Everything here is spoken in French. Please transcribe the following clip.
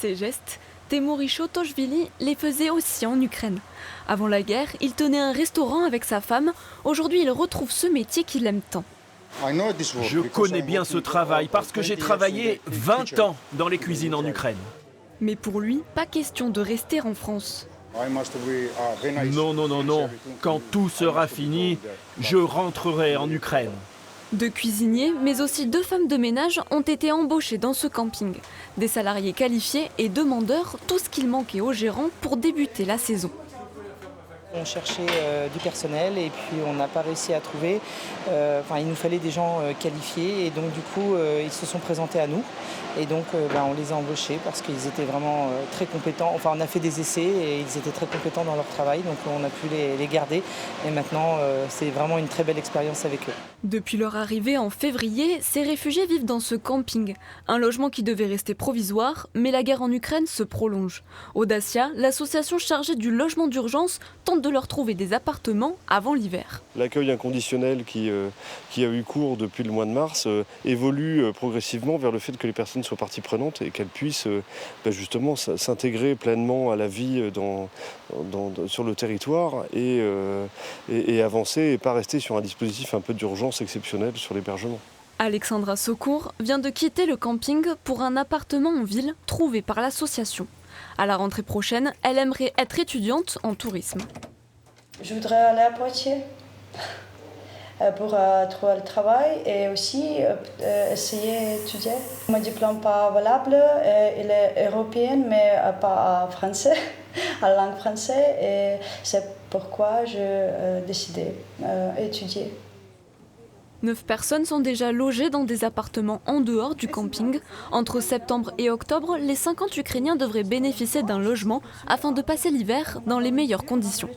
Ces gestes, Temouri Shotoshvili les faisait aussi en Ukraine. Avant la guerre, il tenait un restaurant avec sa femme. Aujourd'hui, il retrouve ce métier qu'il aime tant. Je connais bien ce travail parce que j'ai travaillé 20 ans dans les cuisines en Ukraine. Mais pour lui, pas question de rester en France. Non, non, non, non. Quand tout sera fini, je rentrerai en Ukraine. 2 cuisiniers, mais aussi 2 femmes de ménage ont été embauchées dans ce camping. Des salariés qualifiés et demandeurs, tout ce qu'il manquait aux gérants pour débuter la saison. On cherchait du personnel et puis on n'a pas réussi à trouver. Il nous fallait des gens qualifiés et donc du coup ils se sont présentés à nous et donc on les a embauchés parce qu'ils étaient vraiment très compétents. Enfin on a fait des essais et ils étaient très compétents dans leur travail donc on a pu les garder et maintenant c'est vraiment une très belle expérience avec eux. Depuis leur arrivée en février, ces réfugiés vivent dans ce camping, un logement qui devait rester provisoire, mais la guerre en Ukraine se prolonge. Audacia, l'association chargée du logement d'urgence, tente de leur trouver des appartements avant l'hiver. L'accueil inconditionnel qui a eu cours depuis le mois de mars évolue progressivement vers le fait que les personnes soient partie prenante et qu'elles puissent justement s'intégrer pleinement à la vie sur le territoire et avancer et pas rester sur un dispositif un peu d'urgence exceptionnel sur l'hébergement. Alexandra Secours vient de quitter le camping pour un appartement en ville trouvé par l'association. À la rentrée prochaine, elle aimerait être étudiante en tourisme. Je voudrais aller à Poitiers pour trouver le travail et aussi essayer d'étudier. Mon diplôme n'est pas valable, il est européen mais pas français, en langue française et c'est pourquoi j'ai décidé d'étudier. 9 personnes sont déjà logées dans des appartements en dehors du camping. Entre septembre et octobre, les 50 Ukrainiens devraient bénéficier d'un logement afin de passer l'hiver dans les meilleures conditions.